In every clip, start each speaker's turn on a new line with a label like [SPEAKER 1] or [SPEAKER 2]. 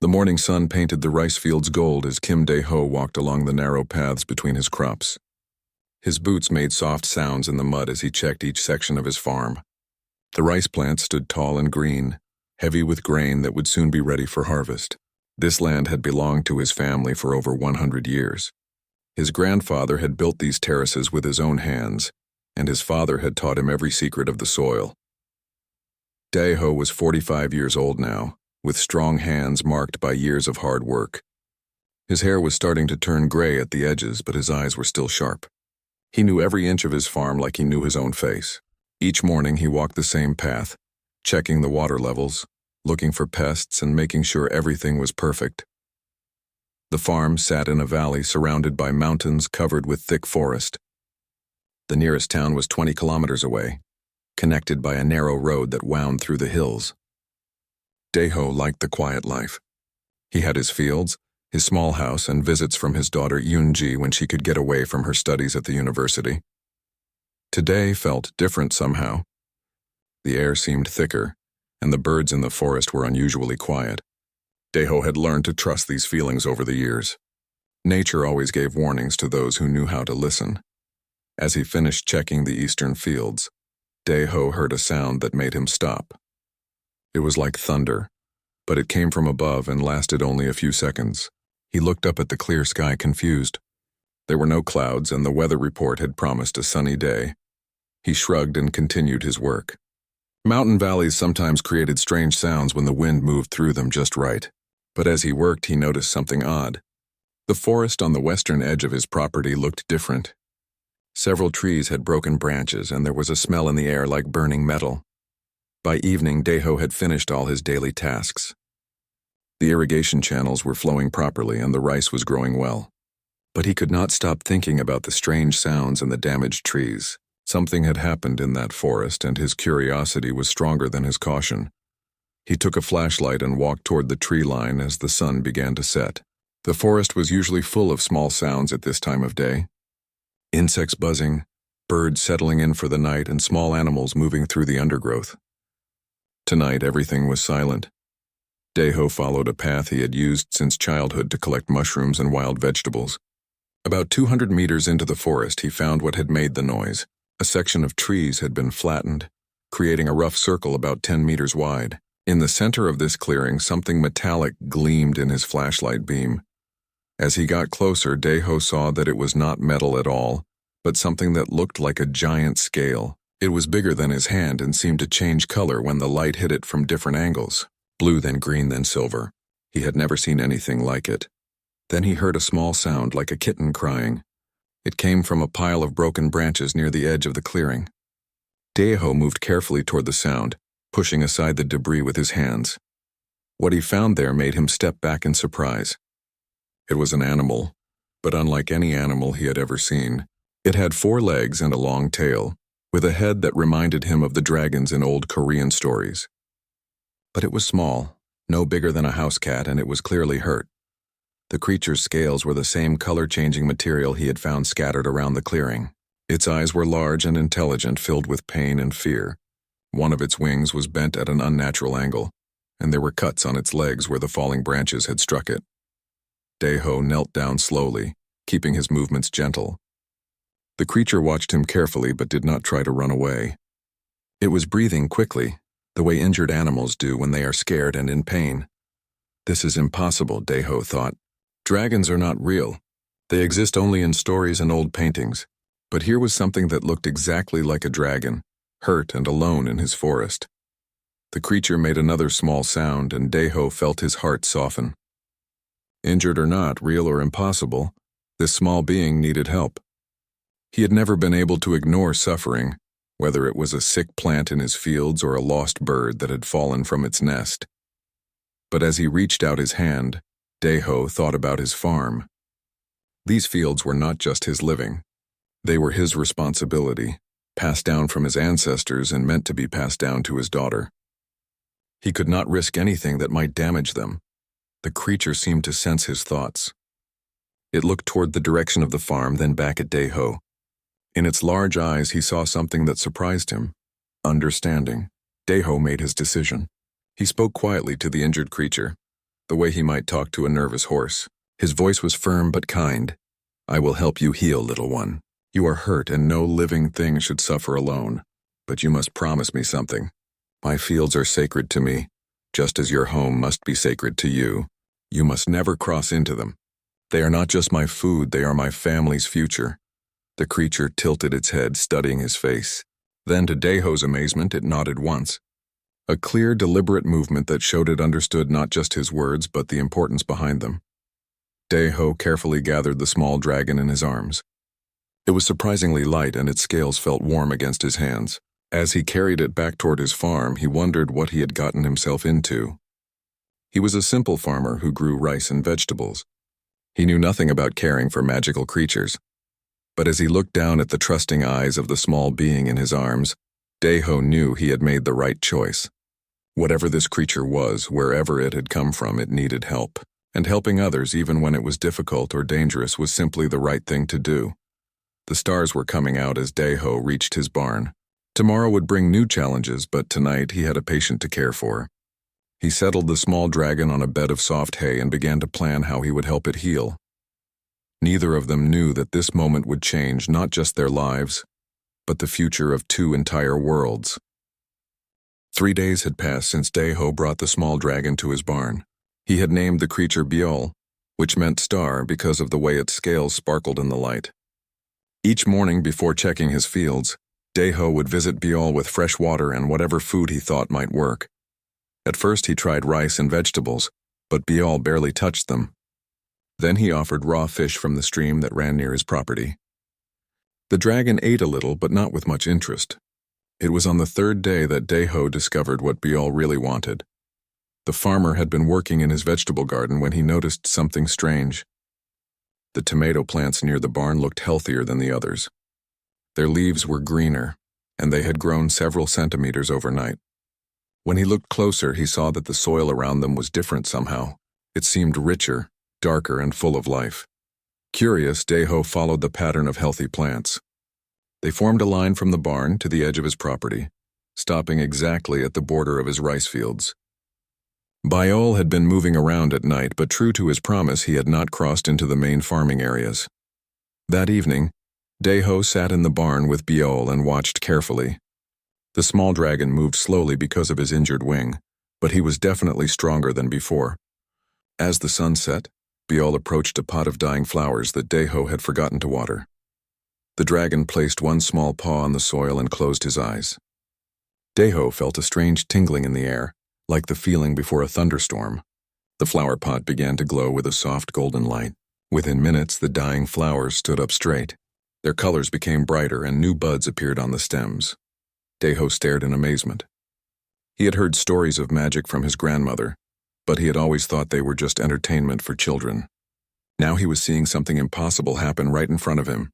[SPEAKER 1] The morning sun painted the rice fields gold as Kim Dae-ho walked along the narrow paths between his crops. His boots made soft sounds in the mud as he checked each section of his farm. The rice plants stood tall and green, heavy with grain that would soon be ready for harvest. This land had belonged to his family for over 100 years. His grandfather had built these terraces with his own hands, and his father had taught him every secret of the soil. Dae-ho was 45 years old now, with strong hands marked by years of hard work. His hair was starting to turn gray at the edges, but his eyes were still sharp. He knew every inch of his farm like he knew his own face. Each morning he walked the same path, checking the water levels, looking for pests and making sure everything was perfect. The farm sat in a valley surrounded by mountains covered with thick forest. The nearest town was 20 kilometers away, connected by a narrow road that wound through the hills. Dae-ho liked the quiet life. He had his fields, his small house, and visits from his daughter Yoon-ji when she could get away from her studies at the university. Today felt different somehow. The air seemed thicker, and the birds in the forest were unusually quiet. Dae-ho had learned to trust these feelings over the years. Nature always gave warnings to those who knew how to listen. As he finished checking the eastern fields, Dae-ho heard a sound that made him stop. It was like thunder, but it came from above and lasted only a few seconds. He looked up at the clear sky confused. There were no clouds, and the weather report had promised a sunny day. He shrugged and continued his work. Mountain valleys sometimes created strange sounds when the wind moved through them just right. But as he worked, he noticed something odd. The forest on the western edge of his property looked different. Several trees had broken branches, and there was a smell in the air like burning metal. By evening, Dae-ho had finished all his daily tasks. The irrigation channels were flowing properly, and the rice was growing well. But he could not stop thinking about the strange sounds and the damaged trees. Something had happened in that forest, and his curiosity was stronger than his caution. He took a flashlight and walked toward the tree line as the sun began to set. The forest was usually full of small sounds at this time of day. Insects buzzing, birds settling in for the night, and small animals moving through the undergrowth. Tonight, everything was silent. Dae-ho followed a path he had used since childhood to collect mushrooms and wild vegetables. About 200 meters into the forest, he found what had made the noise. A section of trees had been flattened, creating a rough circle about 10 meters wide. In the center of this clearing, something metallic gleamed in his flashlight beam. As he got closer, Dae-ho saw that it was not metal at all, but something that looked like a giant scale. It was bigger than his hand and seemed to change color when the light hit it from different angles, blue then green then silver. He had never seen anything like it. Then he heard a small sound like a kitten crying. It came from a pile of broken branches near the edge of the clearing. Dae-ho moved carefully toward the sound, pushing aside the debris with his hands. What he found there made him step back in surprise. It was an animal, but unlike any animal he had ever seen. It had 4 legs and a long tail, with a head that reminded him of the dragons in old Korean stories. But it was small, no bigger than a house cat, and it was clearly hurt. The creature's scales were the same color-changing material he had found scattered around the clearing. Its eyes were large and intelligent, filled with pain and fear. One of its wings was bent at an unnatural angle, and there were cuts on its legs where the falling branches had struck it. Dae-ho knelt down slowly, keeping his movements gentle. The creature watched him carefully but did not try to run away. It was breathing quickly, the way injured animals do when they are scared and in pain. This is impossible, Dae-ho thought. Dragons are not real. They exist only in stories and old paintings. But here was something that looked exactly like a dragon, hurt and alone in his forest. The creature made another small sound, and Dae-ho felt his heart soften. Injured or not, real or impossible, this small being needed help. He had never been able to ignore suffering, whether it was a sick plant in his fields or a lost bird that had fallen from its nest. But as he reached out his hand, Dae-ho thought about his farm. These fields were not just his living. They were his responsibility, passed down from his ancestors and meant to be passed down to his daughter. He could not risk anything that might damage them. The creature seemed to sense his thoughts. It looked toward the direction of the farm, then back at Dae-ho. In its large eyes, he saw something that surprised him. Understanding. Dae-ho made his decision. He spoke quietly to the injured creature. the way he might talk to a nervous horse. His voice was firm but kind. "I will help you heal, little one. You are hurt and no living thing should suffer alone. But you must promise me something. My fields are sacred to me, just as your home must be sacred to you. You must never cross into them. They are not just my food, they are my family's future." The creature tilted its head, studying his face. Then, to Daeho's amazement, it nodded once. A clear, deliberate movement that showed it understood not just his words, but the importance behind them. Daeho carefully gathered the small dragon in his arms. It was surprisingly light, and its scales felt warm against his hands. As he carried it back toward his farm, he wondered what he had gotten himself into. He was a simple farmer who grew rice and vegetables. He knew nothing about caring for magical creatures. But as he looked down at the trusting eyes of the small being in his arms, Daeho knew he had made the right choice. Whatever this creature was, wherever it had come from, it needed help. And helping others, even when it was difficult or dangerous, was simply the right thing to do. The stars were coming out as Daeho reached his barn. Tomorrow would bring new challenges, but tonight he had a patient to care for. He settled the small dragon on a bed of soft hay and began to plan how he would help it heal. Neither of them knew that this moment would change not just their lives, but the future of 2 entire worlds. 3 days had passed since Daeho brought the small dragon to his barn. He had named the creature Biol, which meant star because of the way its scales sparkled in the light. Each morning before checking his fields, Daeho would visit Biol with fresh water and whatever food he thought might work. At first he tried rice and vegetables, but Biol barely touched them. Then he offered raw fish from the stream that ran near his property. The dragon ate a little, but not with much interest. It was on the 3rd day that Daeho discovered what Biol really wanted. The farmer had been working in his vegetable garden when he noticed something strange. The tomato plants near the barn looked healthier than the others. Their leaves were greener, and they had grown several centimeters overnight. When he looked closer, he saw that the soil around them was different somehow. It seemed richer, darker, and full of life. Curious, Daeho followed the pattern of healthy plants. They formed a line from the barn to the edge of his property, stopping exactly at the border of his rice fields. Biol had been moving around at night, but true to his promise, he had not crossed into the main farming areas. That evening, Daeho sat in the barn with Biol and watched carefully. The small dragon moved slowly because of his injured wing, but he was definitely stronger than before. As the sun set, Biol approached a pot of dying flowers that Daeho had forgotten to water. The dragon placed one small paw on the soil and closed his eyes. Daeho felt a strange tingling in the air, like the feeling before a thunderstorm. The flower pot began to glow with a soft golden light. Within minutes, the dying flowers stood up straight. Their colors became brighter and new buds appeared on the stems. Daeho stared in amazement. He had heard stories of magic from his grandmother, but he had always thought they were just entertainment for children. Now he was seeing something impossible happen right in front of him.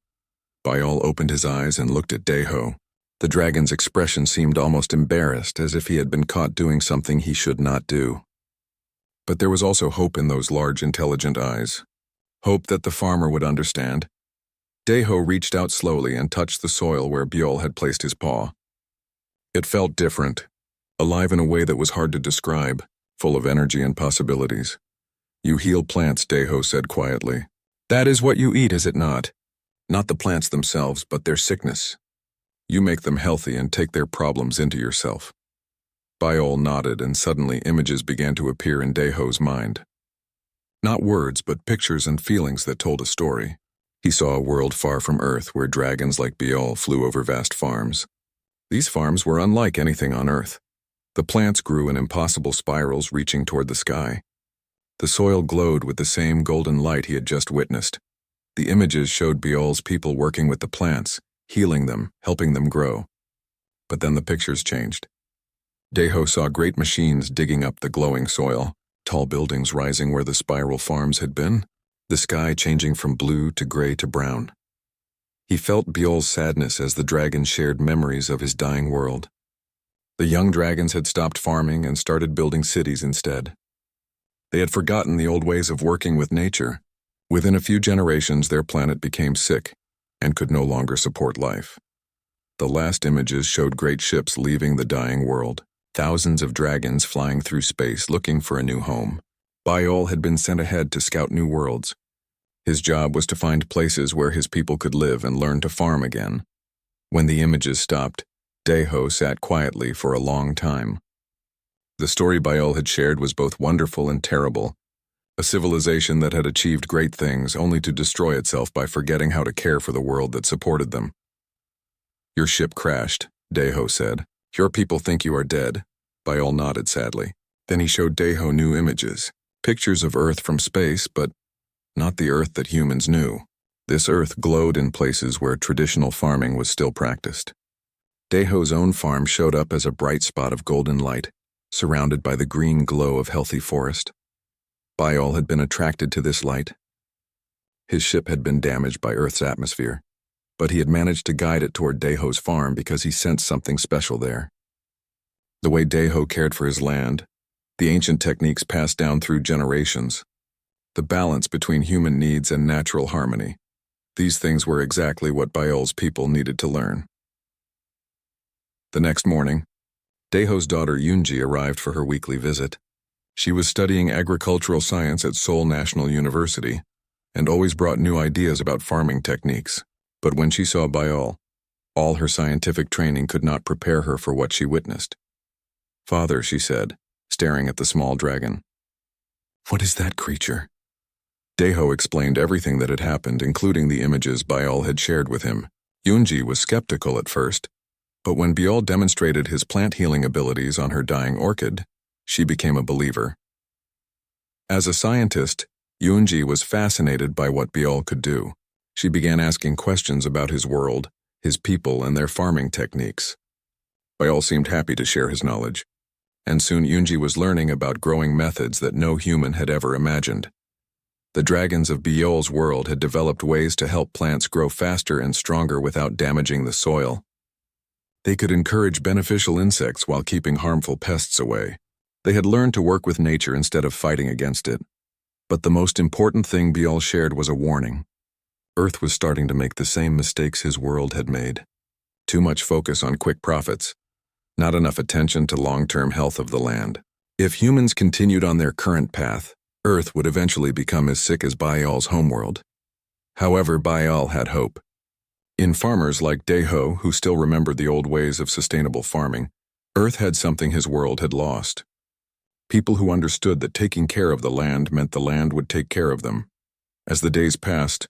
[SPEAKER 1] Biol opened his eyes and looked at Daeho. The dragon's expression seemed almost embarrassed, as if he had been caught doing something he should not do. But there was also hope in those large, intelligent eyes. Hope that the farmer would understand. Daeho reached out slowly and touched the soil where Biol had placed his paw. It felt different, alive in a way that was hard to describe, full of energy and possibilities. "You heal plants," Daeho said quietly. "That is what you eat, is it not? Not the plants themselves, but their sickness. You make them healthy and take their problems into yourself." Biol nodded, and suddenly images began to appear in Daeho's mind. Not words, but pictures and feelings that told a story. He saw a world far from Earth where dragons like Biol flew over vast farms. These farms were unlike anything on Earth. The plants grew in impossible spirals reaching toward the sky. The soil glowed with the same golden light he had just witnessed. The images showed Biol's people working with the plants, healing them, helping them grow. But then the pictures changed. Daeho saw great machines digging up the glowing soil, tall buildings rising where the spiral farms had been, the sky changing from blue to gray to brown. He felt Biol's sadness as the dragon shared memories of his dying world. The young dragons had stopped farming and started building cities instead. They had forgotten the old ways of working with nature. Within a few generations, their planet became sick and could no longer support life. The last images showed great ships leaving the dying world, thousands of dragons flying through space looking for a new home. Biol had been sent ahead to scout new worlds. His job was to find places where his people could live and learn to farm again. When the images stopped, Daeho sat quietly for a long time. The story Biol had shared was both wonderful and terrible. A civilization that had achieved great things only to destroy itself by forgetting how to care for the world that supported them. "Your ship crashed," Daeho said. "Your people think you are dead." Biol nodded sadly. Then he showed Daeho new images, pictures of Earth from space, but not the Earth that humans knew. This Earth glowed in places where traditional farming was still practiced. Daeho's own farm showed up as a bright spot of golden light, surrounded by the green glow of healthy forest. Biol had been attracted to this light. His ship had been damaged by Earth's atmosphere, but he had managed to guide it toward Daeho's farm because he sensed something special there. The way Daeho cared for his land, the ancient techniques passed down through generations, the balance between human needs and natural harmony. These things were exactly what Biol's people needed to learn. The next morning, Daeho's daughter Yoonji arrived for her weekly visit. She was studying agricultural science at Seoul National University and always brought new ideas about farming techniques. But when she saw Biol, all her scientific training could not prepare her for what she witnessed. "Father," she said, staring at the small dragon. "What is that creature?" Daeho explained everything that had happened, including the images Biol had shared with him. Yoonji was skeptical at first, but when Biol demonstrated his plant healing abilities on her dying orchid, she became a believer. As a scientist, Yoonji was fascinated by what Biol could do. She began asking questions about his world, his people, and their farming techniques. Biol seemed happy to share his knowledge, and soon Yoonji was learning about growing methods that no human had ever imagined. The dragons of Biol's world had developed ways to help plants grow faster and stronger without damaging the soil. They could encourage beneficial insects while keeping harmful pests away. They had learned to work with nature instead of fighting against it. But the most important thing Biol shared was a warning. Earth was starting to make the same mistakes his world had made. Too much focus on quick profits, not enough attention to long-term health of the land. If humans continued on their current path, Earth would eventually become as sick as Biol's homeworld. However, Biol had hope. In farmers like Daeho, who still remembered the old ways of sustainable farming, Earth had something his world had lost. People who understood that taking care of the land meant the land would take care of them. As the days passed,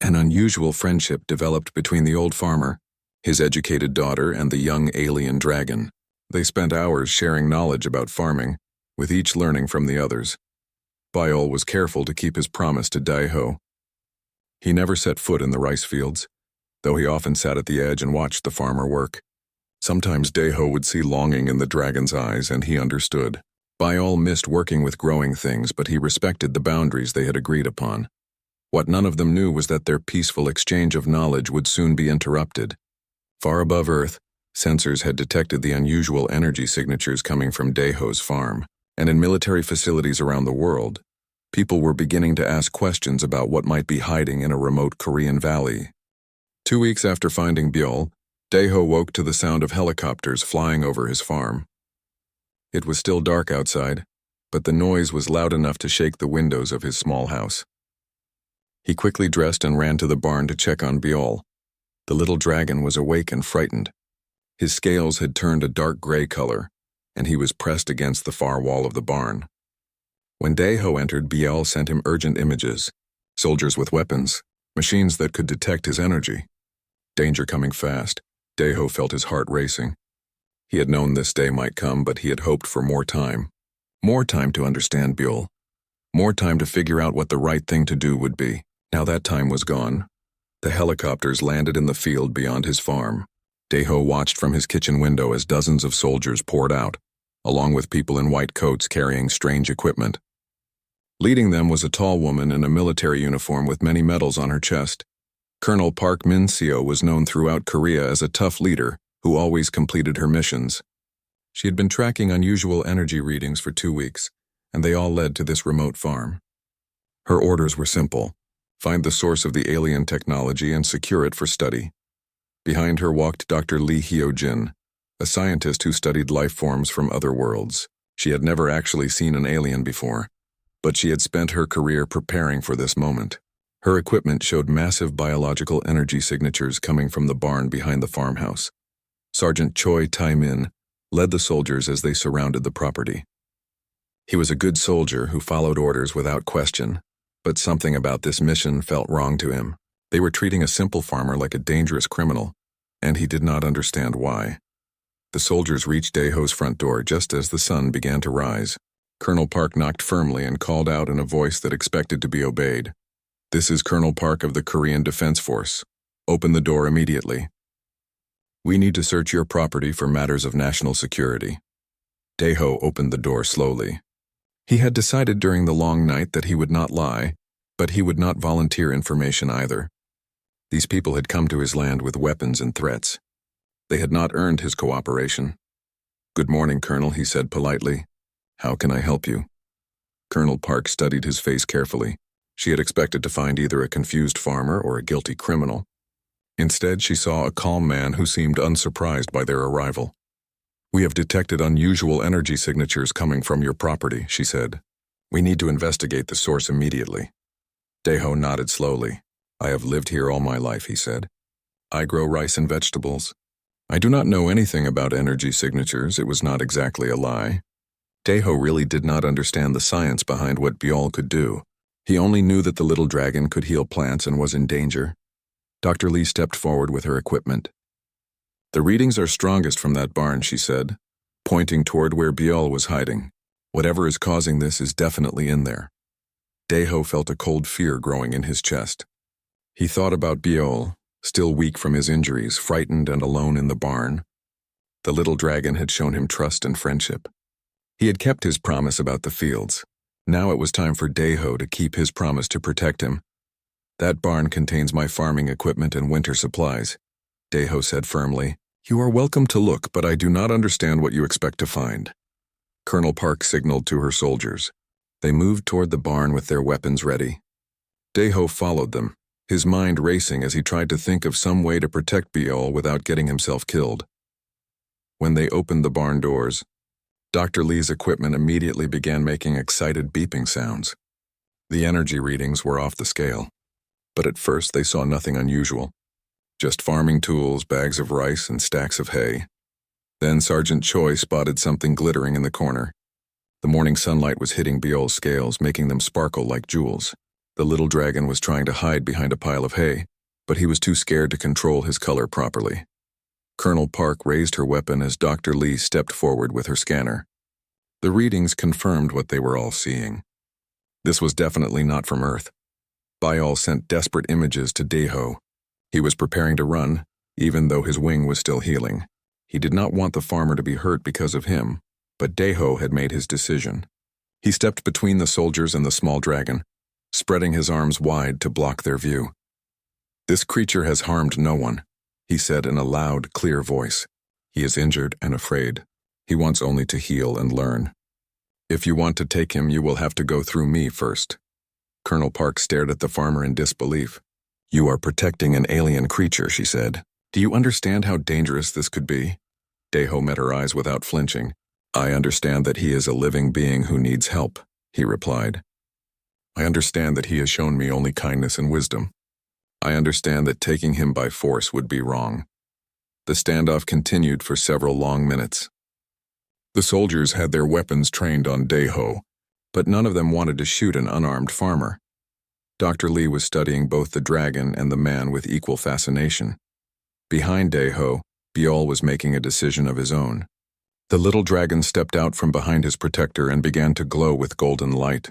[SPEAKER 1] an unusual friendship developed between the old farmer, his educated daughter, and the young alien dragon. They spent hours sharing knowledge about farming, with each learning from the others. Biol was careful to keep his promise to Daeho. He never set foot in the rice fields, though he often sat at the edge and watched the farmer work. Sometimes Daeho would see longing in the dragon's eyes, and he understood. Biol missed working with growing things, but he respected the boundaries they had agreed upon. What none of them knew was that their peaceful exchange of knowledge would soon be interrupted. Far above Earth, sensors had detected the unusual energy signatures coming from Daeho's farm, and in military facilities around the world, people were beginning to ask questions about what might be hiding in a remote Korean valley. 2 weeks after finding Biol, Daeho woke to the sound of helicopters flying over his farm. It was still dark outside, but the noise was loud enough to shake the windows of his small house. He quickly dressed and ran to the barn to check on Biol. The little dragon was awake and frightened. His scales had turned a dark gray color, and he was pressed against the far wall of the barn. When Daeho entered, Biol sent him urgent images, soldiers with weapons, machines that could detect his energy. Danger coming fast. Daeho felt his heart racing. He had known this day might come, but he had hoped for more time. More time to understand Biol. More time to figure out what the right thing to do would be. Now that time was gone. The helicopters landed in the field beyond his farm. Daeho watched from his kitchen window as dozens of soldiers poured out, along with people in white coats carrying strange equipment. Leading them was a tall woman in a military uniform with many medals on her chest. Colonel Park Min-seo was known throughout Korea as a tough leader who always completed her missions. She had been tracking unusual energy readings for 2 weeks, and they all led to this remote farm. Her orders were simple: find the source of the alien technology and secure it for study. Behind her walked Dr. Lee Hyo-jin, a scientist who studied life forms from other worlds. She had never actually seen an alien before, but she had spent her career preparing for this moment. Her equipment showed massive biological energy signatures coming from the barn behind the farmhouse. Sergeant Choi Tai-min led the soldiers as they surrounded the property. He was a good soldier who followed orders without question, but something about this mission felt wrong to him. They were treating a simple farmer like a dangerous criminal, and he did not understand why. The soldiers reached Daeho's front door just as the sun began to rise. Colonel Park knocked firmly and called out in a voice that expected to be obeyed. "This is Colonel Park of the Korean Defense Force. Open the door immediately. We need to search your property for matters of national security." Daeho opened the door slowly. He had decided during the long night that he would not lie, but he would not volunteer information either. These people had come to his land with weapons and threats. They had not earned his cooperation. "Good morning, Colonel," he said politely. "How can I help you?" Colonel Park studied his face carefully. She had expected to find either a confused farmer or a guilty criminal. Instead, she saw a calm man who seemed unsurprised by their arrival. "We have detected unusual energy signatures coming from your property," she said. "We need to investigate the source immediately." Daeho nodded slowly. "I have lived here all my life," he said. "I grow rice and vegetables. I do not know anything about energy signatures. It was not exactly a lie." Daeho really did not understand the science behind what Byul could do. He only knew that the little dragon could heal plants and was in danger. Dr. Lee stepped forward with her equipment. "The readings are strongest from that barn," she said, pointing toward where Byul was hiding. "Whatever is causing this is definitely in there." Daeho felt a cold fear growing in his chest. He thought about Byul, still weak from his injuries, frightened and alone in the barn. The little dragon had shown him trust and friendship. He had kept his promise about the fields. Now it was time for Daeho to keep his promise to protect him. "That barn contains my farming equipment and winter supplies," Daeho said firmly. "You are welcome to look, but I do not understand what you expect to find." Colonel Park signaled to her soldiers. They moved toward the barn with their weapons ready. Daeho followed them, his mind racing as he tried to think of some way to protect Byul without getting himself killed. When they opened the barn doors, Dr. Lee's equipment immediately began making excited beeping sounds. The energy readings were off the scale, but at first they saw nothing unusual. Just farming tools, bags of rice, and stacks of hay. Then Sergeant Choi spotted something glittering in the corner. The morning sunlight was hitting Byul's scales, making them sparkle like jewels. The little dragon was trying to hide behind a pile of hay, but he was too scared to control his color properly. Colonel Park raised her weapon as Dr. Lee stepped forward with her scanner. The readings confirmed what they were all seeing. This was definitely not from Earth. Byul sent desperate images to Daeho. He was preparing to run, even though his wing was still healing. He did not want the farmer to be hurt because of him, but Daeho had made his decision. He stepped between the soldiers and the small dragon, spreading his arms wide to block their view. "This creature has harmed no one," he said in a loud, clear voice. "He is injured and afraid. He wants only to heal and learn. If you want to take him, you will have to go through me first." Colonel Park stared at the farmer in disbelief. "You are protecting an alien creature," she said. "Do you understand how dangerous this could be?" Daeho met her eyes without flinching. "I understand that he is a living being who needs help," he replied. "I understand that he has shown me only kindness and wisdom. I understand that taking him by force would be wrong." The standoff continued for several long minutes. The soldiers had their weapons trained on Daeho, but none of them wanted to shoot an unarmed farmer. Dr. Lee was studying both the dragon and the man with equal fascination. Behind Daeho, Byul was making a decision of his own. The little dragon stepped out from behind his protector and began to glow with golden light.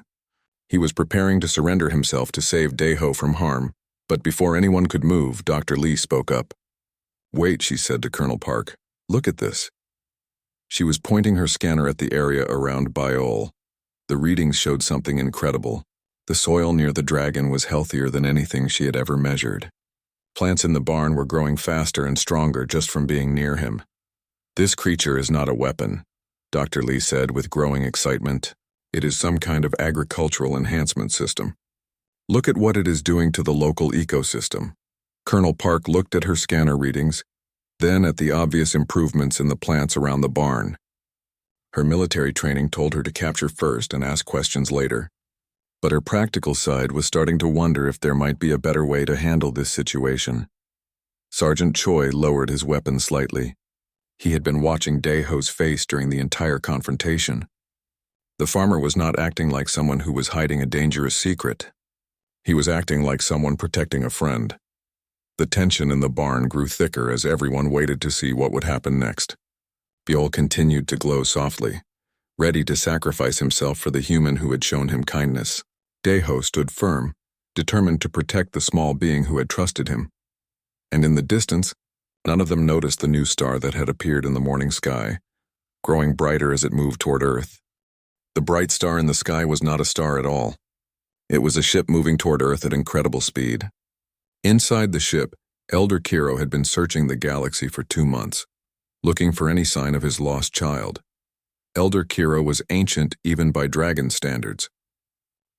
[SPEAKER 1] He was preparing to surrender himself to save Daeho from harm, but before anyone could move, Dr. Lee spoke up. "Wait," she said to Colonel Park. "Look at this." She was pointing her scanner at the area around Byul. The readings showed something incredible. The soil near the dragon was healthier than anything she had ever measured. Plants in the barn were growing faster and stronger just from being near him. "This creature is not a weapon," Dr. Lee said with growing excitement. "It is some kind of agricultural enhancement system. Look at what it is doing to the local ecosystem." Colonel Park looked at her scanner readings, then at the obvious improvements in the plants around the barn. Her military training told her to capture first and ask questions later. But her practical side was starting to wonder if there might be a better way to handle this situation. Sergeant Choi lowered his weapon slightly. He had been watching Dae-ho's face during the entire confrontation. The farmer was not acting like someone who was hiding a dangerous secret. He was acting like someone protecting a friend. The tension in the barn grew thicker as everyone waited to see what would happen next. Byul continued to glow softly, ready to sacrifice himself for the human who had shown him kindness. Dae-ho stood firm, determined to protect the small being who had trusted him. And in the distance, none of them noticed the new star that had appeared in the morning sky, growing brighter as it moved toward Earth. The bright star in the sky was not a star at all. It was a ship moving toward Earth at incredible speed. Inside the ship, Elder Kiro had been searching the galaxy for 2 months, looking for any sign of his lost child. Elder Kiro was ancient even by dragon standards.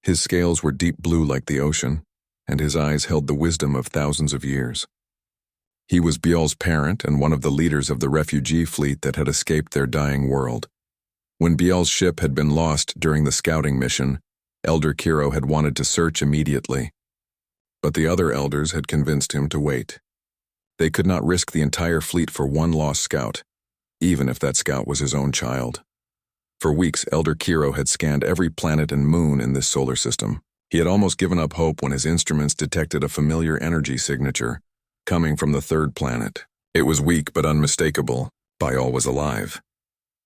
[SPEAKER 1] His scales were deep blue like the ocean, and his eyes held the wisdom of thousands of years. He was Byul's parent and one of the leaders of the refugee fleet that had escaped their dying world. When Byul's ship had been lost during the scouting mission, Elder Kiro had wanted to search immediately. But the other elders had convinced him to wait. They could not risk the entire fleet for one lost scout, even if that scout was his own child. For weeks, Elder Kiro had scanned every planet and moon in this solar system. He had almost given up hope when his instruments detected a familiar energy signature coming from the third planet. It was weak but unmistakable. Byul was alive.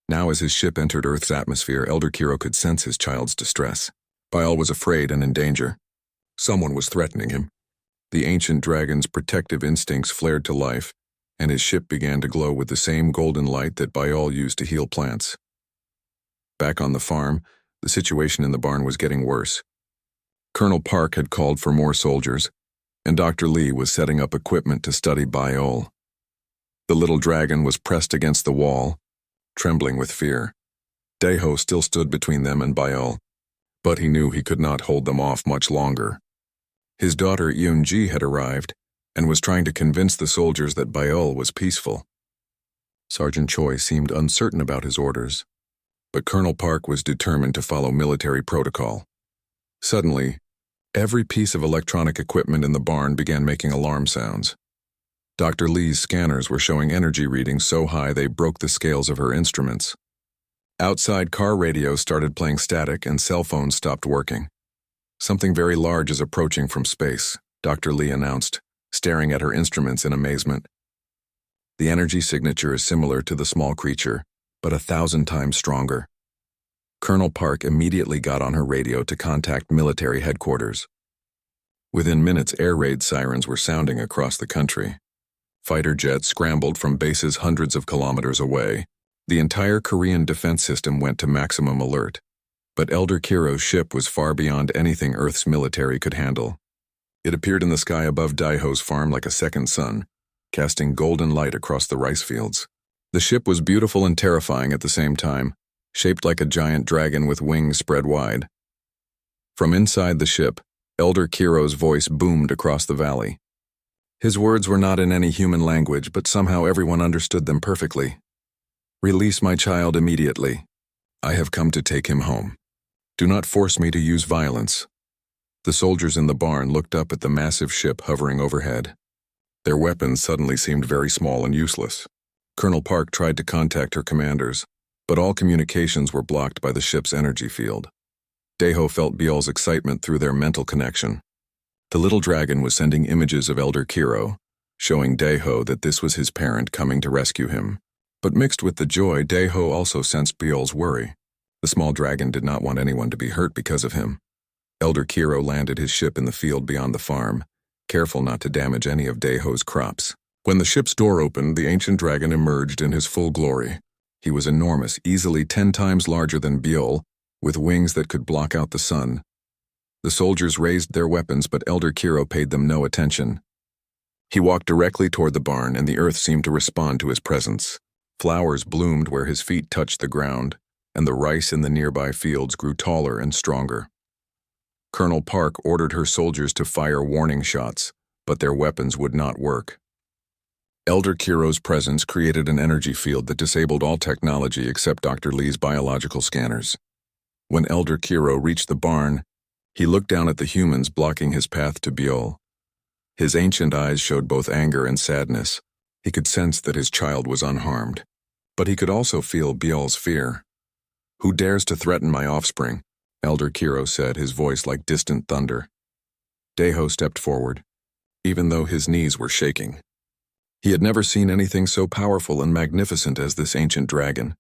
[SPEAKER 1] Now as his ship entered Earth's atmosphere, Elder Kiro could sense his child's distress. Byul was afraid and in danger. Someone was threatening him. The ancient dragon's protective instincts flared to life, and his ship began to glow with the same golden light that Byul used to heal plants. Back on the farm, the situation in the barn was getting worse. Colonel Park had called for more soldiers, and Dr. Lee was setting up equipment to study Byul. The little dragon was pressed against the wall, trembling with fear. Dae-ho still stood between them and Byul, but he knew he could not hold them off much longer. His daughter Yoon-ji had arrived and was trying to convince the soldiers that Byul was peaceful. Sergeant Choi seemed uncertain about his orders, but Colonel Park was determined to follow military protocol. Suddenly, every piece of electronic equipment in the barn began making alarm sounds. Dr. Lee's scanners were showing energy readings so high they broke the scales of her instruments. Outside car radios started playing static and cell phones stopped working. "Something very large is approaching from space," Dr. Lee announced, staring at her instruments in amazement. "The energy signature is similar to the small creature, but 1,000 times stronger." Colonel Park immediately got on her radio to contact military headquarters. Within minutes, air raid sirens were sounding across the country. Fighter jets scrambled from bases hundreds of kilometers away. The entire Korean defense system went to maximum alert. But Elder Kiro's ship was far beyond anything Earth's military could handle. It appeared in the sky above Dae-ho's farm like a second sun, casting golden light across the rice fields. The ship was beautiful and terrifying at the same time, shaped like a giant dragon with wings spread wide. From inside the ship, Elder Kiro's voice boomed across the valley. His words were not in any human language, but somehow everyone understood them perfectly. "Release my child immediately. I have come to take him home. Do not force me to use violence." The soldiers in the barn looked up at the massive ship hovering overhead. Their weapons suddenly seemed very small and useless. Colonel Park tried to contact her commanders, but all communications were blocked by the ship's energy field. Dae-ho felt Byul's excitement through their mental connection. The little dragon was sending images of Elder Kiro, showing Dae-ho that this was his parent coming to rescue him. But mixed with the joy, Dae-ho also sensed Byul's worry. The small dragon did not want anyone to be hurt because of him. Elder Kiro landed his ship in the field beyond the farm, careful not to damage any of Dae-ho's crops. When the ship's door opened, the ancient dragon emerged in his full glory. He was enormous, easily 10 times larger than Byul, with wings that could block out the sun. The soldiers raised their weapons, but Elder Kiro paid them no attention. He walked directly toward the barn, and the earth seemed to respond to his presence. Flowers bloomed where his feet touched the ground, and the rice in the nearby fields grew taller and stronger. Colonel Park ordered her soldiers to fire warning shots, but their weapons would not work. Elder Kiro's presence created an energy field that disabled all technology except Dr. Lee's biological scanners. When Elder Kiro reached the barn, He looked down at the humans blocking his path to Biol. His ancient eyes showed both anger and sadness. He could sense that his child was unharmed. But he could also feel Biol's fear. "Who dares to threaten my offspring?" Elder Kiro said, his voice like distant thunder. Deho stepped forward, even though his knees were shaking. He had never seen anything so powerful and magnificent as this ancient dragon.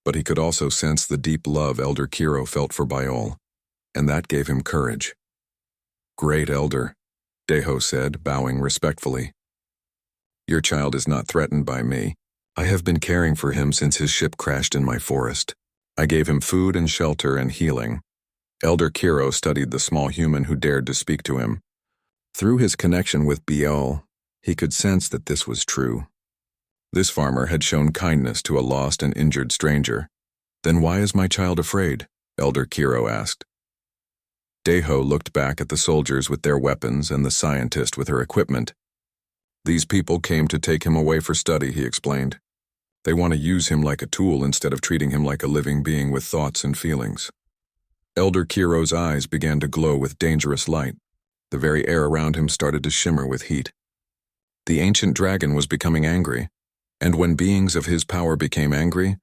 [SPEAKER 1] But he could also sense the deep love Elder Kiro felt for Biol, and that gave him courage. "Great Elder," Deho said, bowing respectfully. "Your child is not threatened by me. I have been caring for him since his ship crashed in my forest. I gave him food and shelter and healing." Elder Kiro studied the small human who dared to speak to him. Through his connection with Biol, he could sense that this was true. This farmer had shown kindness to a lost and injured stranger. "Then why is my child afraid?" Elder Kiro asked. Deho looked back at the soldiers with their weapons and the scientist with her equipment. "These people came to take him away for study," he explained. "They want to use him like a tool instead of treating him like a living being with thoughts and feelings." Elder Kiro's eyes began to glow with dangerous light. The very air around him started to shimmer with heat. The ancient dragon was becoming angry, and when beings of his power became angry,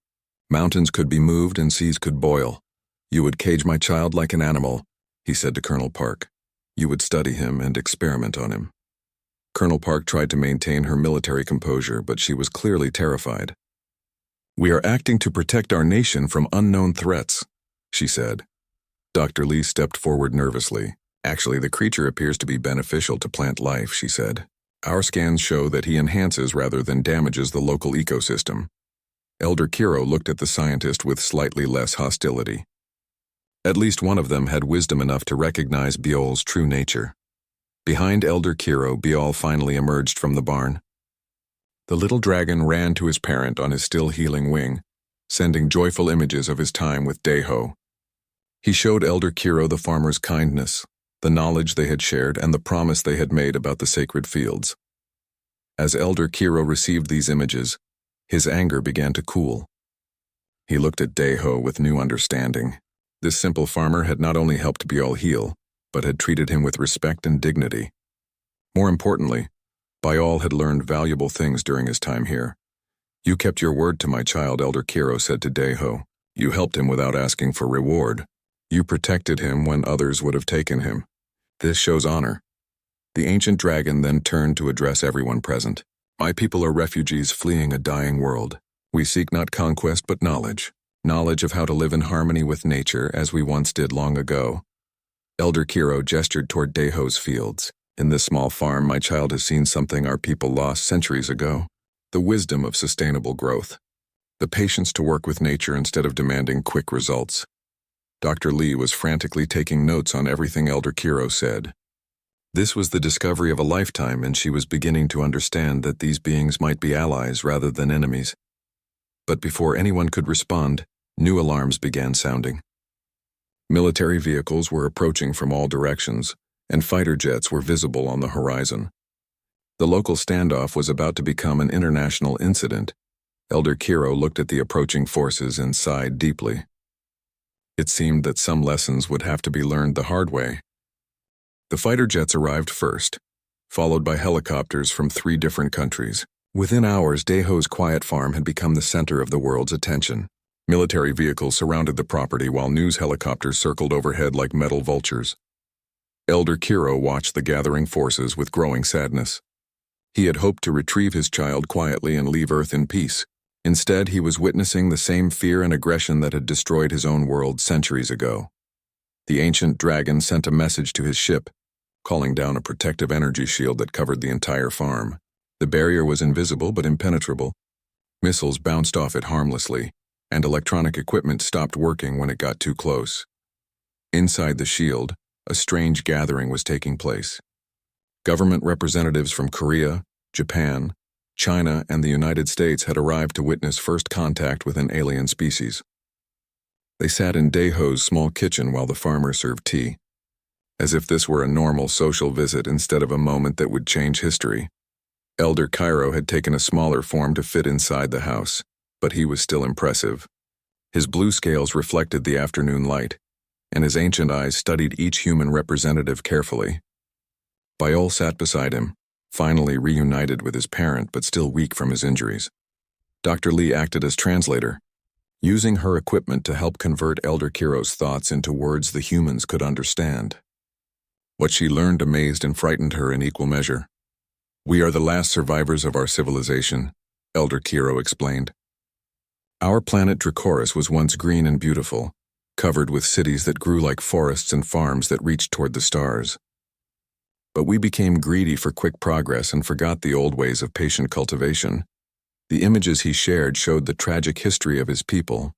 [SPEAKER 1] mountains could be moved and seas could boil. "You would cage my child like an animal," he said to Colonel Park. "You would study him and experiment on him." Colonel Park tried to maintain her military composure, but she was clearly terrified. "We are acting to protect our nation from unknown threats," she said. Dr. Lee stepped forward nervously. "Actually, the creature appears to be beneficial to plant life," she said. "Our scans show that he enhances rather than damages the local ecosystem." Elder Kiro looked at the scientist with slightly less hostility. At least one of them had wisdom enough to recognize Biol's true nature. Behind Elder Kiro, Biol finally emerged from the barn. The little dragon ran to his parent on his still healing wing, sending joyful images of his time with Deho. He showed Elder Kiro the farmer's kindness, the knowledge they had shared, and the promise they had made about the sacred fields. As Elder Kiro received these images, his anger began to cool. He looked at Deho with new understanding. This simple farmer had not only helped Biol heal, but had treated him with respect and dignity. More importantly, Biol had learned valuable things during his time here. "You kept your word to my child," Elder Kiro said to Deho. "You helped him without asking for reward. You protected him when others would have taken him. This shows honor." The ancient dragon then turned to address everyone present. "My people are refugees fleeing a dying world. We seek not conquest but knowledge. Knowledge of how to live in harmony with nature as we once did long ago." Elder Kiro gestured toward Deho's fields. "In this small farm, my child has seen something our people lost centuries ago. The wisdom of sustainable growth. The patience to work with nature instead of demanding quick results." Dr. Lee was frantically taking notes on everything Elder Kiro said. This was the discovery of a lifetime, and she was beginning to understand that these beings might be allies rather than enemies. But before anyone could respond, new alarms began sounding. Military vehicles were approaching from all directions, and fighter jets were visible on the horizon. The local standoff was about to become an international incident. Elder Kiro looked at the approaching forces and sighed deeply. It seemed that some lessons would have to be learned the hard way. The fighter jets arrived first, followed by helicopters from 3 different countries. Within hours, Deho's quiet farm had become the center of the world's attention. Military vehicles surrounded the property while news helicopters circled overhead like metal vultures. Elder Kiro watched the gathering forces with growing sadness. He had hoped to retrieve his child quietly and leave Earth in peace. Instead, he was witnessing the same fear and aggression that had destroyed his own world centuries ago. The ancient dragon sent a message to his ship, calling down a protective energy shield that covered the entire farm. The barrier was invisible but impenetrable. Missiles bounced off it harmlessly, and electronic equipment stopped working when it got too close. Inside the shield, a strange gathering was taking place. Government representatives from Korea, Japan, China, and the United States had arrived to witness first contact with an alien species. They sat in Deho's small kitchen while the farmer served tea, as if this were a normal social visit instead of a moment that would change history. Elder Kiro had taken a smaller form to fit inside the house, but he was still impressive. His blue scales reflected the afternoon light, and his ancient eyes studied each human representative carefully. Biol sat beside him, finally reunited with his parent but still weak from his injuries. Dr. Lee acted as translator, using her equipment to help convert Elder Kiro's thoughts into words the humans could understand. What she learned amazed and frightened her in equal measure. "We are the last survivors of our civilization," Elder Kiro explained. "Our planet Dracoris was once green and beautiful, covered with cities that grew like forests and farms that reached toward the stars. But we became greedy for quick progress and forgot the old ways of patient cultivation." The images he shared showed the tragic history of his people.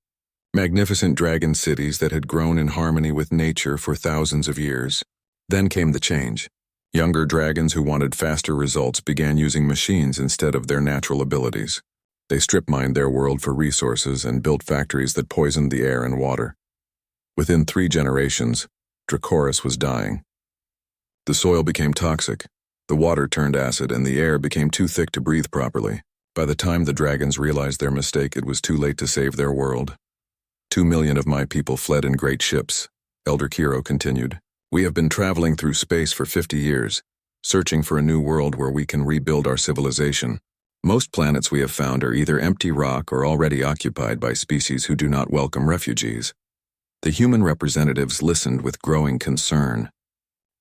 [SPEAKER 1] Magnificent dragon cities that had grown in harmony with nature for thousands of years. Then came the change. Younger dragons who wanted faster results began using machines instead of their natural abilities. They strip-mined their world for resources and built factories that poisoned the air and water. Within 3 generations, Dracoris was dying. The soil became toxic, the water turned acid, and the air became too thick to breathe properly. By the time the dragons realized their mistake, it was too late to save their world. 2 million of my people fled in great ships," Elder Kiro continued. "We have been traveling through space for 50 years, searching for a new world where we can rebuild our civilization. Most planets we have found are either empty rock or already occupied by species who do not welcome refugees." The human representatives listened with growing concern.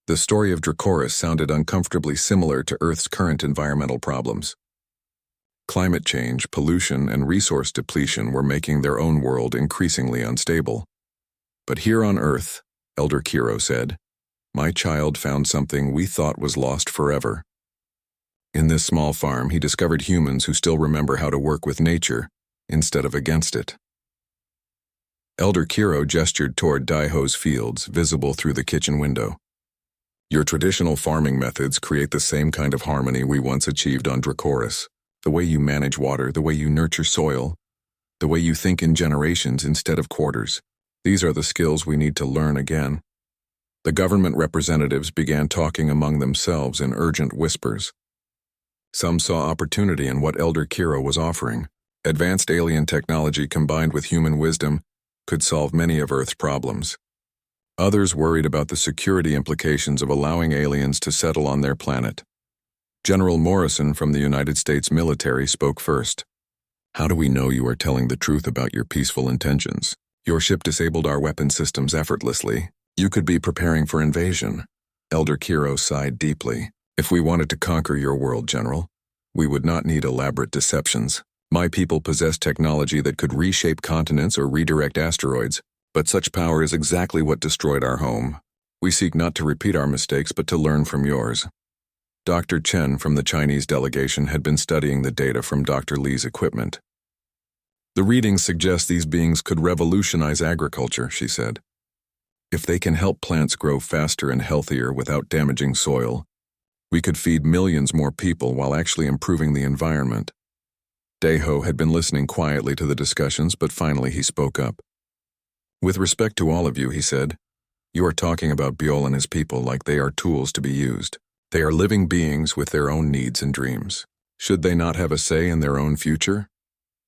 [SPEAKER 1] The story of Dracoris sounded uncomfortably similar to Earth's current environmental problems. Climate change, pollution, and resource depletion were making their own world increasingly unstable. "But here on Earth," Elder Kiro said, "my child found something we thought was lost forever." In this small farm, he discovered humans who still remember how to work with nature instead of against it. Elder Kiro gestured toward Daiho's fields, visible through the kitchen window. "Your traditional farming methods create the same kind of harmony we once achieved on Dracoris. The way you manage water, the way you nurture soil, the way you think in generations instead of quarters. These are the skills we need to learn again." The government representatives began talking among themselves in urgent whispers. Some saw opportunity in what Elder Kiro was offering. Advanced alien technology combined with human wisdom could solve many of Earth's problems. Others worried about the security implications of allowing aliens to settle on their planet. General Morrison from the United States military spoke first. "How do we know you are telling the truth about your peaceful intentions? Your ship disabled our weapon systems effortlessly. You could be preparing for invasion." Elder Kiro sighed deeply. "If we wanted to conquer your world, General, we would not need elaborate deceptions. My people possess technology that could reshape continents or redirect asteroids, but such power is exactly what destroyed our home. We seek not to repeat our mistakes but to learn from yours." Dr. Chen from the Chinese delegation had been studying the data from Dr. Lee's equipment. "The readings suggest these beings could revolutionize agriculture," she said. "If they can help plants grow faster and healthier without damaging soil, we could feed millions more people while actually improving the environment." Daiho had been listening quietly to the discussions, but finally he spoke up. "With respect to all of you," he said, "you are talking about Biol and his people like they are tools to be used. They are living beings with their own needs and dreams. Should they not have a say in their own future?"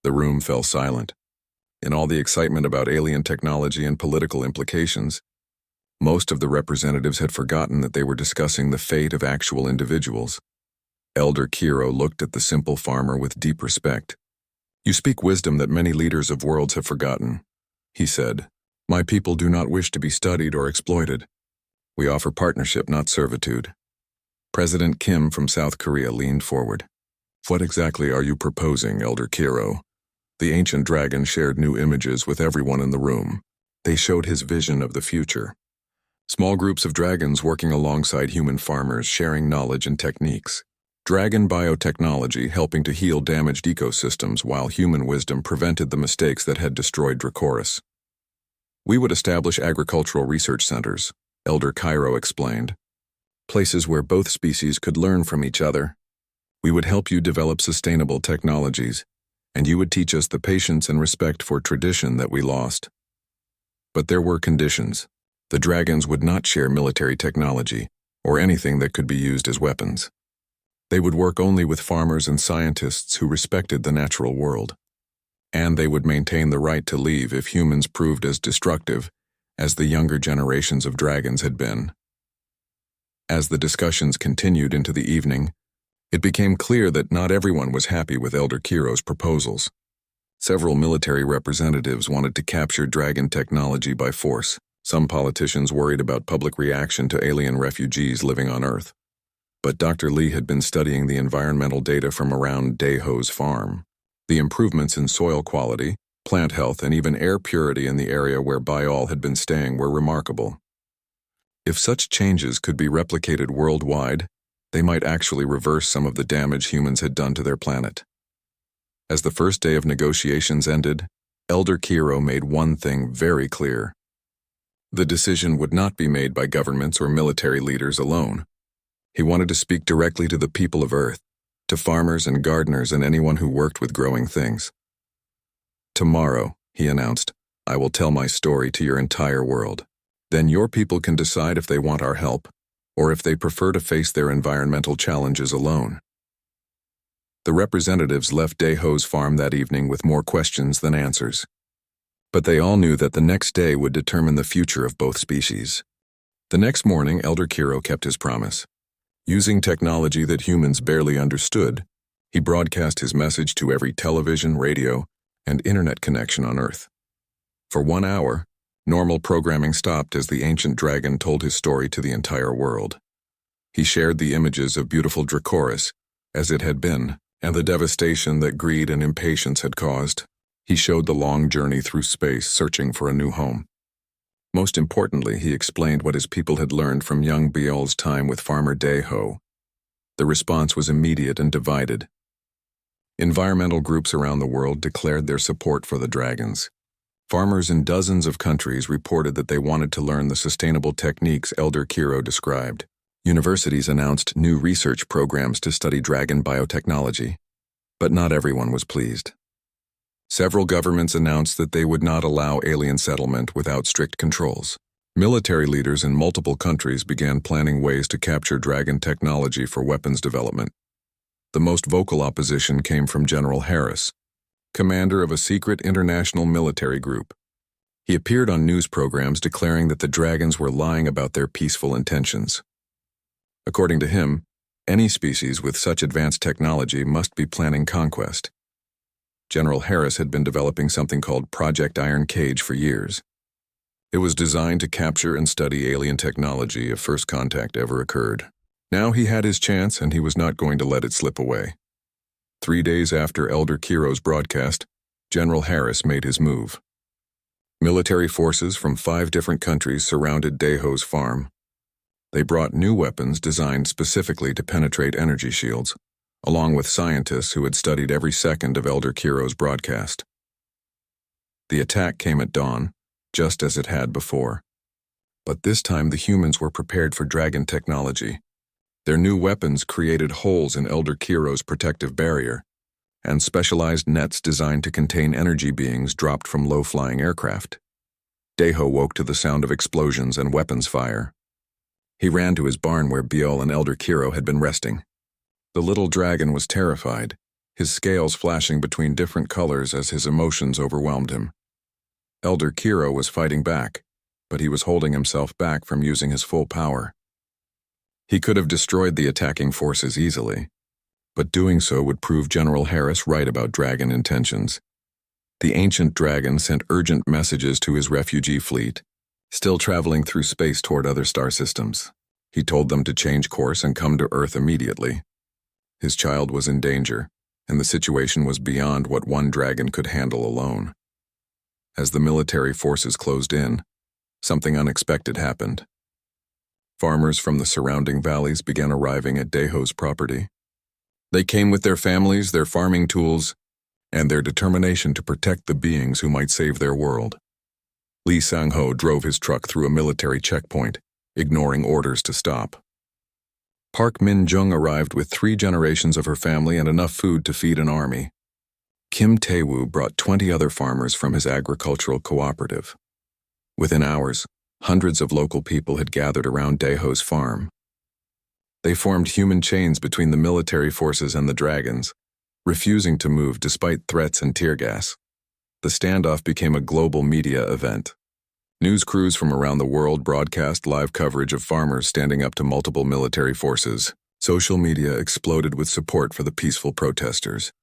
[SPEAKER 1] The room fell silent. In all the excitement about alien technology and political implications, most of the representatives had forgotten that they were discussing the fate of actual individuals. Elder Kiro looked at the simple farmer with deep respect. "You speak wisdom that many leaders of worlds have forgotten," he said. "My people do not wish to be studied or exploited. We offer partnership, not servitude." President Kim from South Korea leaned forward. "What exactly are you proposing, Elder Kiro?" The ancient dragon shared new images with everyone in the room. They showed his vision of the future. Small groups of dragons working alongside human farmers, sharing knowledge and techniques. Dragon biotechnology helping to heal damaged ecosystems while human wisdom prevented the mistakes that had destroyed Dracoris. "We would establish agricultural research centers," Elder Kiro explained. "Places where both species could learn from each other. We would help you develop sustainable technologies, and you would teach us the patience and respect for tradition that we lost." But there were conditions. The dragons would not share military technology or anything that could be used as weapons. They would work only with farmers and scientists who respected the natural world. And they would maintain the right to leave if humans proved as destructive as the younger generations of dragons had been. As the discussions continued into the evening, it became clear that not everyone was happy with Elder Kiro's proposals. Several military representatives wanted to capture dragon technology by force. Some politicians worried about public reaction to alien refugees living on Earth. But Dr. Lee had been studying the environmental data from around Daeho's farm. The improvements in soil quality, plant health, and even air purity in the area where Bial had been staying were remarkable. If such changes could be replicated worldwide, they might actually reverse some of the damage humans had done to their planet. As the first day of negotiations ended, Elder Kiro made one thing very clear. The decision would not be made by governments or military leaders alone. He wanted to speak directly to the people of Earth, to farmers and gardeners and anyone who worked with growing things. Tomorrow, he announced, I will tell my story to your entire world. Then your people can decide if they want our help, or if they prefer to face their environmental challenges alone. The representatives left Daeho's farm that evening with more questions than answers. But they all knew that the next day would determine the future of both species. The next morning, Elder Kiro kept his promise. Using technology that humans barely understood, he broadcast his message to every television, radio, and internet connection on Earth. For 1 hour, normal programming stopped as the ancient dragon told his story to the entire world. He shared the images of beautiful Dracoris, as it had been, and the devastation that greed and impatience had caused. He showed the long journey through space searching for a new home. Most importantly, he explained what his people had learned from young Bial's time with Farmer Daeho. The response was immediate and divided. Environmental groups around the world declared their support for the dragons. Farmers in dozens of countries reported that they wanted to learn the sustainable techniques Elder Kiro described. Universities announced new research programs to study dragon biotechnology, but not everyone was pleased. Several governments announced that they would not allow alien settlement without strict controls. Military leaders in multiple countries began planning ways to capture dragon technology for weapons development. The most vocal opposition came from General Harris, commander of a secret international military group. He appeared on news programs declaring that the dragons were lying about their peaceful intentions. According to him, any species with such advanced technology must be planning conquest. General Harris had been developing something called Project Iron Cage for years. It was designed to capture and study alien technology if first contact ever occurred. Now he had his chance, and he was not going to let it slip away. 3 days after Elder Kiro's broadcast, General Harris made his move. Military forces from 5 different countries surrounded Daeho's farm. They brought new weapons designed specifically to penetrate energy shields, along with scientists who had studied every second of Elder Kiro's broadcast. The attack came at dawn, just as it had before. But this time the humans were prepared for dragon technology. Their new weapons created holes in Elder Kiro's protective barrier, and specialized nets designed to contain energy beings dropped from low-flying aircraft. Daeho woke to the sound of explosions and weapons fire. He ran to his barn where Bial and Elder Kiro had been resting. The little dragon was terrified, his scales flashing between different colors as his emotions overwhelmed him. Elder Kiro was fighting back, but he was holding himself back from using his full power. He could have destroyed the attacking forces easily, but doing so would prove General Harris right about dragon intentions. The ancient dragon sent urgent messages to his refugee fleet, still traveling through space toward other star systems. He told them to change course and come to Earth immediately. His child was in danger, and the situation was beyond what one dragon could handle alone. As the military forces closed in, something unexpected happened. Farmers from the surrounding valleys began arriving at Daeho's property. They came with their families, their farming tools, and their determination to protect the beings who might save their world. Lee Sang-ho drove his truck through a military checkpoint, ignoring orders to stop. Park Min-jung arrived with 3 generations of her family and enough food to feed an army. Kim Tae-woo brought 20 other farmers from his agricultural cooperative. Within hours, hundreds of local people had gathered around Daeho's farm. They formed human chains between the military forces and the dragons, refusing to move despite threats and tear gas. The standoff became a global media event. News crews from around the world broadcast live coverage of farmers standing up to multiple military forces. Social media exploded with support for the peaceful protesters.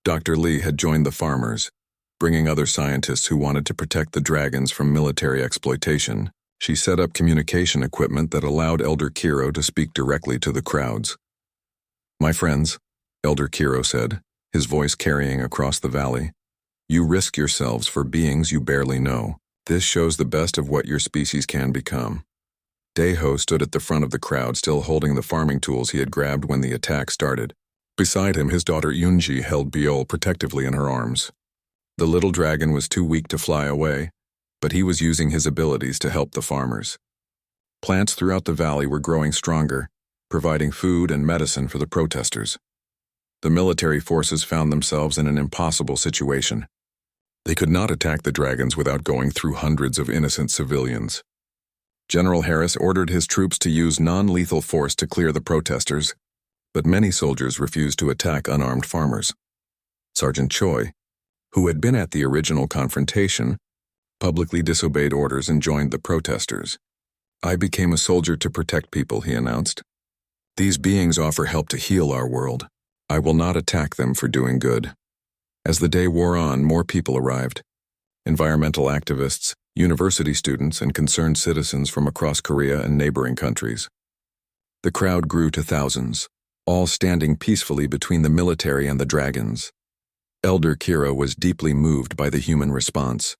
[SPEAKER 1] Dr. Lee had joined the farmers, bringing other scientists who wanted to protect the dragons from military exploitation. She set up communication equipment that allowed Elder Kiro to speak directly to the crowds. "My friends," Elder Kiro said, his voice carrying across the valley, "you risk yourselves for beings you barely know. This shows the best of what your species can become." Daeho stood at the front of the crowd, still holding the farming tools he had grabbed when the attack started. Beside him, his daughter Yunji held Biol protectively in her arms. The little dragon was too weak to fly away, but he was using his abilities to help the farmers. Plants throughout the valley were growing stronger, providing food and medicine for the protesters. The military forces found themselves in an impossible situation. They could not attack the dragons without going through hundreds of innocent civilians. General Harris ordered his troops to use non-lethal force to clear the protesters, but many soldiers refused to attack unarmed farmers. Sergeant Choi, who had been at the original confrontation, publicly disobeyed orders and joined the protesters. "I became a soldier to protect people," he announced. "These beings offer help to heal our world. I will not attack them for doing good." As the day wore on, more people arrived. Environmental activists, university students, and concerned citizens from across Korea and neighboring countries. The crowd grew to thousands, all standing peacefully between the military and the dragons. Elder Kiro was deeply moved by the human response.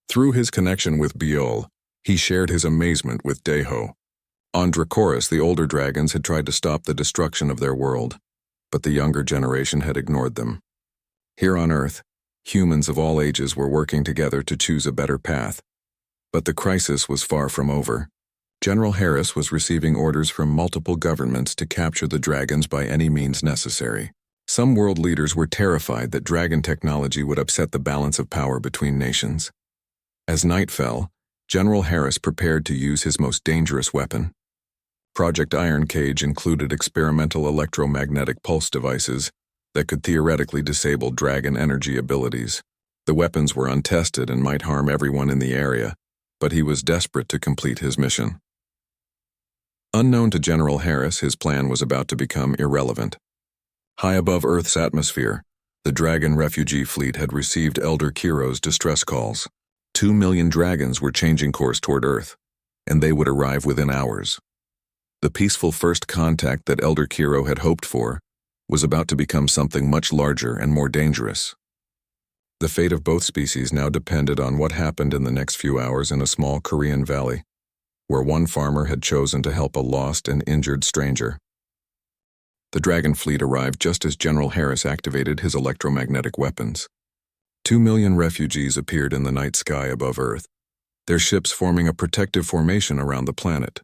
[SPEAKER 1] Through his connection with Biol, he shared his amazement with Daeho. On Dracoris, the older dragons had tried to stop the destruction of their world, but the younger generation had ignored them. Here on Earth, humans of all ages were working together to choose a better path. But the crisis was far from over. General Harris was receiving orders from multiple governments to capture the dragons by any means necessary. Some world leaders were terrified that dragon technology would upset the balance of power between nations. As night fell, General Harris prepared to use his most dangerous weapon. Project Iron Cage included experimental electromagnetic pulse devices that could theoretically disable dragon energy abilities. The weapons were untested and might harm everyone in the area, but he was desperate to complete his mission. Unknown to General Harris, his plan was about to become irrelevant. High above Earth's atmosphere, the dragon refugee fleet had received Elder Kiro's distress calls. 2 million dragons were changing course toward Earth, and they would arrive within hours. The peaceful first contact that Elder Kiro had hoped for was about to become something much larger and more dangerous. The fate of both species now depended on what happened in the next few hours in a small Korean valley, where one farmer had chosen to help a lost and injured stranger. The dragon fleet arrived just as General Harris activated his electromagnetic weapons. 2 million refugees appeared in the night sky above Earth, their ships forming a protective formation around the planet.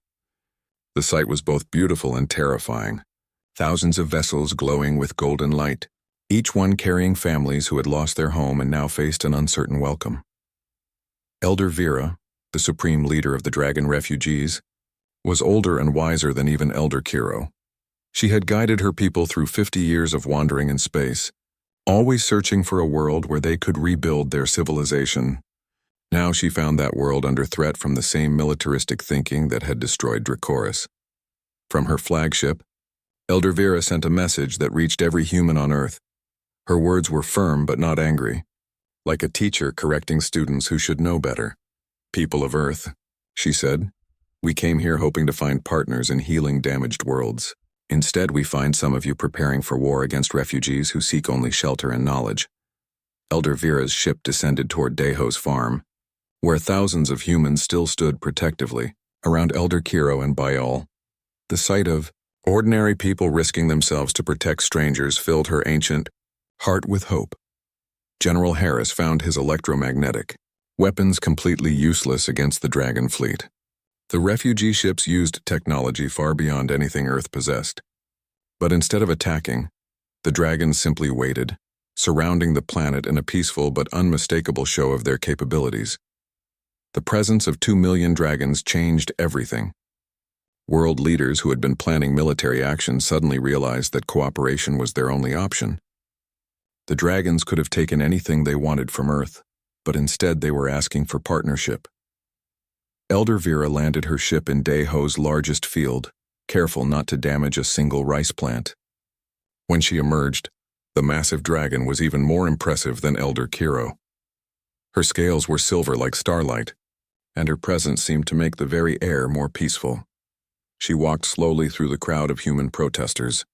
[SPEAKER 1] The sight was both beautiful and terrifying. Thousands of vessels glowing with golden light, each one carrying families who had lost their home and now faced an uncertain welcome. Elder Vera, the supreme leader of the dragon refugees, was older and wiser than even Elder Kiro. She had guided her people through 50 years of wandering in space, always searching for a world where they could rebuild their civilization. Now she found that world under threat from the same militaristic thinking that had destroyed Dracoris. From her flagship, Elder Vera sent a message that reached every human on Earth. Her words were firm but not angry, like a teacher correcting students who should know better. "People of Earth," she said, "we came here hoping to find partners in healing damaged worlds. Instead, we find some of you preparing for war against refugees who seek only shelter and knowledge." Elder Vera's ship descended toward Daeho's farm, where thousands of humans still stood protectively around Elder Kiro and Biol. The sight of ordinary people risking themselves to protect strangers filled her ancient heart with hope. General Harris found his electromagnetic weapons completely useless against the dragon fleet. The refugee ships used technology far beyond anything Earth possessed. But instead of attacking, the dragons simply waited, surrounding the planet in a peaceful but unmistakable show of their capabilities. The presence of 2 million dragons changed everything. World leaders who had been planning military action suddenly realized that cooperation was their only option. The dragons could have taken anything they wanted from Earth, but instead they were asking for partnership. Elder Vera landed her ship in Daeho's largest field, careful not to damage a single rice plant. When she emerged, the massive dragon was even more impressive than Elder Kiro. Her scales were silver like starlight, and her presence seemed to make the very air more peaceful. She walked slowly through the crowd of human protesters,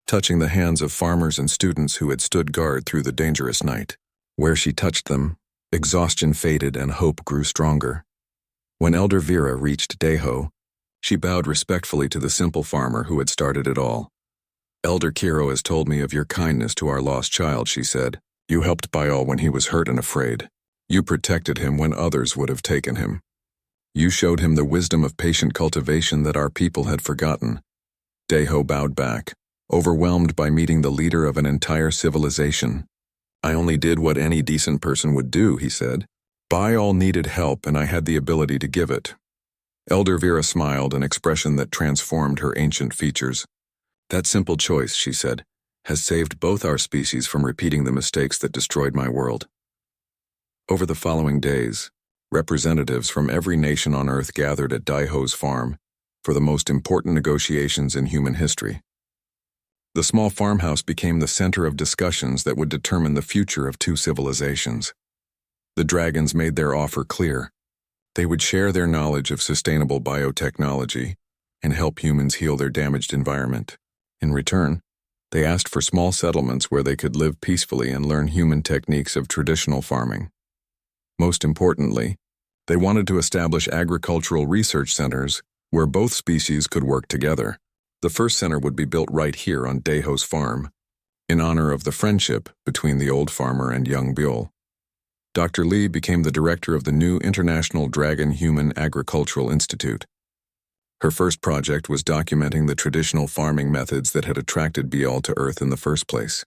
[SPEAKER 1] touching the hands of farmers and students who had stood guard through the dangerous night. Where she touched them, exhaustion faded and hope grew stronger. When Elder Vera reached Daeho, she bowed respectfully to the simple farmer who had started it all. "Elder Kiro has told me of your kindness to our lost child," she said. "You helped Baal when he was hurt and afraid. You protected him when others would have taken him. You showed him the wisdom of patient cultivation that our people had forgotten." Daeho bowed back, overwhelmed by meeting the leader of an entire civilization. "I only did what any decent person would do," he said. "Baal needed help and I had the ability to give it." Elder Vera smiled, an expression that transformed her ancient features. "That simple choice," she said, "has saved both our species from repeating the mistakes that destroyed my world." Over the following days, representatives from every nation on Earth gathered at Daeho's farm for the most important negotiations in human history. The small farmhouse became the center of discussions that would determine the future of two civilizations. The dragons made their offer clear. They would share their knowledge of sustainable biotechnology and help humans heal their damaged environment. In return, they asked for small settlements where they could live peacefully and learn human techniques of traditional farming. Most importantly, they wanted to establish agricultural research centers where both species could work together. The first center would be built right here on Daeho's farm, in honor of the friendship between the old farmer and young Buell. Dr. Lee became the director of the new International Dragon Human Agricultural Institute. Her first project was documenting the traditional farming methods that had attracted Buell to Earth in the first place.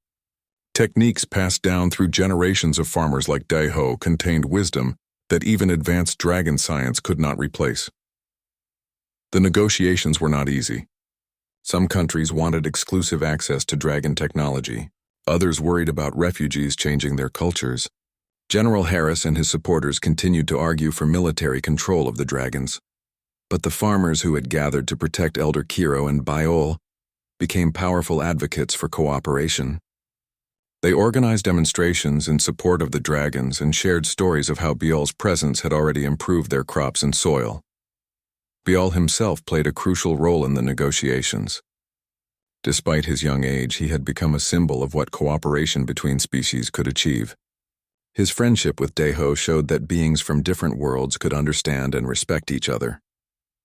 [SPEAKER 1] Techniques passed down through generations of farmers like Daeho contained wisdom that even advanced dragon science could not replace. The negotiations were not easy. Some countries wanted exclusive access to dragon technology. Others worried about refugees changing their cultures. General Harris and his supporters continued to argue for military control of the dragons. But the farmers who had gathered to protect Elder Kiro and Baal became powerful advocates for cooperation. They organized demonstrations in support of the dragons and shared stories of how Baal's presence had already improved their crops and soil. Baal himself played a crucial role in the negotiations. Despite his young age, he had become a symbol of what cooperation between species could achieve. His friendship with Daeho showed that beings from different worlds could understand and respect each other.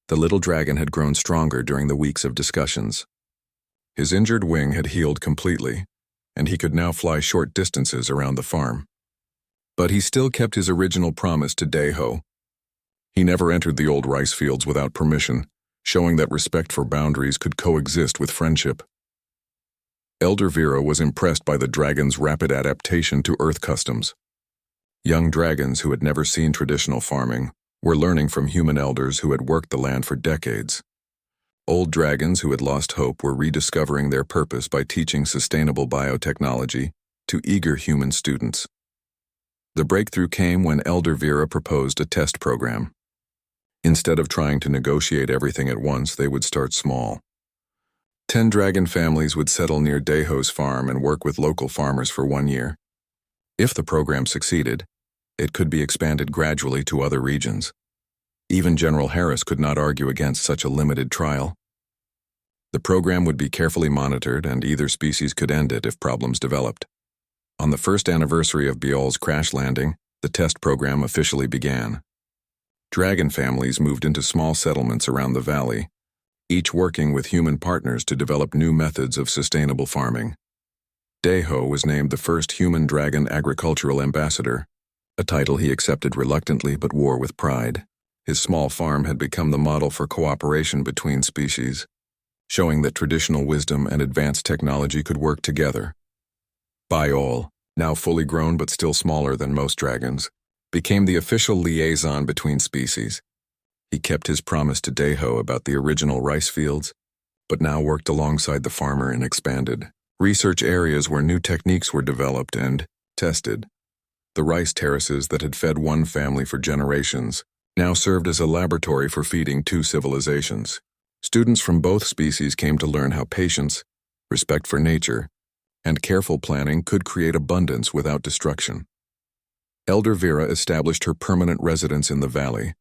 [SPEAKER 1] The little dragon had grown stronger during the weeks of discussions. His injured wing had healed completely, and he could now fly short distances around the farm. But he still kept his original promise to Daeho. He never entered the old rice fields without permission, showing that respect for boundaries could coexist with friendship. Elder Vera was impressed by the dragon's rapid adaptation to Earth customs. Young dragons who had never seen traditional farming were learning from human elders who had worked the land for decades. Old dragons who had lost hope were rediscovering their purpose by teaching sustainable biotechnology to eager human students. The breakthrough came when Elder Vera proposed a test program. Instead of trying to negotiate everything at once, they would start small. 10 dragon families would settle near Daeho's farm and work with local farmers for 1 year. If the program succeeded, it could be expanded gradually to other regions. Even General Harris could not argue against such a limited trial. The program would be carefully monitored, and either species could end it if problems developed. On the first anniversary of Baal's crash landing, the test program officially began. Dragon families moved into small settlements around the valley, each working with human partners to develop new methods of sustainable farming. Daeho was named the first human dragon agricultural ambassador, a title he accepted reluctantly but wore with pride. His small farm had become the model for cooperation between species, showing that traditional wisdom and advanced technology could work together. Baal, now fully grown but still smaller than most dragons, became the official liaison between species. He kept his promise to Daeho about the original rice fields, but now worked alongside the farmer in expanded research areas where new techniques were developed and tested. The rice terraces that had fed one family for generations now served as a laboratory for feeding two civilizations. Students from both species came to learn how patience, respect for nature, and careful planning could create abundance without destruction. Elder Vera established her permanent residence in the valley,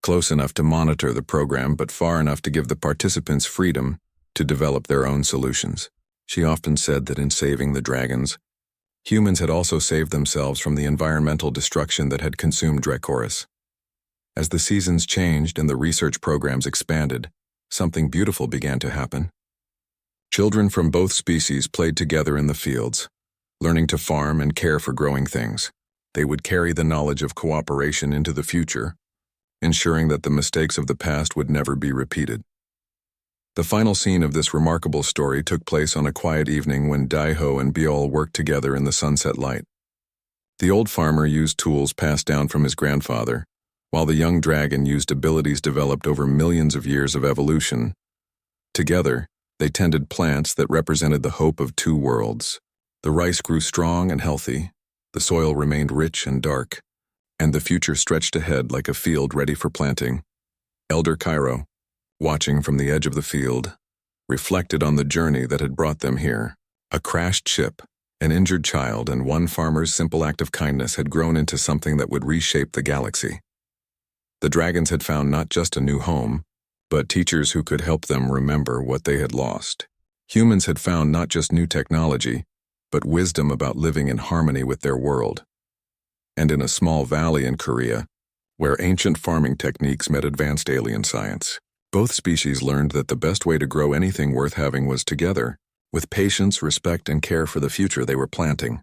[SPEAKER 1] close enough to monitor the program but far enough to give the participants freedom to develop their own solutions. She often said that in saving the dragons, humans had also saved themselves from the environmental destruction that had consumed Dracoris. As the seasons changed and the research programs expanded, something beautiful began to happen. Children from both species played together in the fields, learning to farm and care for growing things. They would carry the knowledge of cooperation into the future, ensuring that the mistakes of the past would never be repeated. The final scene of this remarkable story took place on a quiet evening when Daiho and Biol worked together in the sunset light. The old farmer used tools passed down from his grandfather, while the young dragon used abilities developed over millions of years of evolution. Together, they tended plants that represented the hope of two worlds. The rice grew strong and healthy, the soil remained rich and dark, and the future stretched ahead like a field ready for planting. Elder Cairo, watching from the edge of the field, reflected on the journey that had brought them here. A crashed ship, an injured child, and one farmer's simple act of kindness had grown into something that would reshape the galaxy. The dragons had found not just a new home, but teachers who could help them remember what they had lost. Humans had found not just new technology, but wisdom about living in harmony with their world. And in a small valley in Korea, where ancient farming techniques met advanced alien science, both species learned that the best way to grow anything worth having was together, with patience, respect, and care for the future they were planting.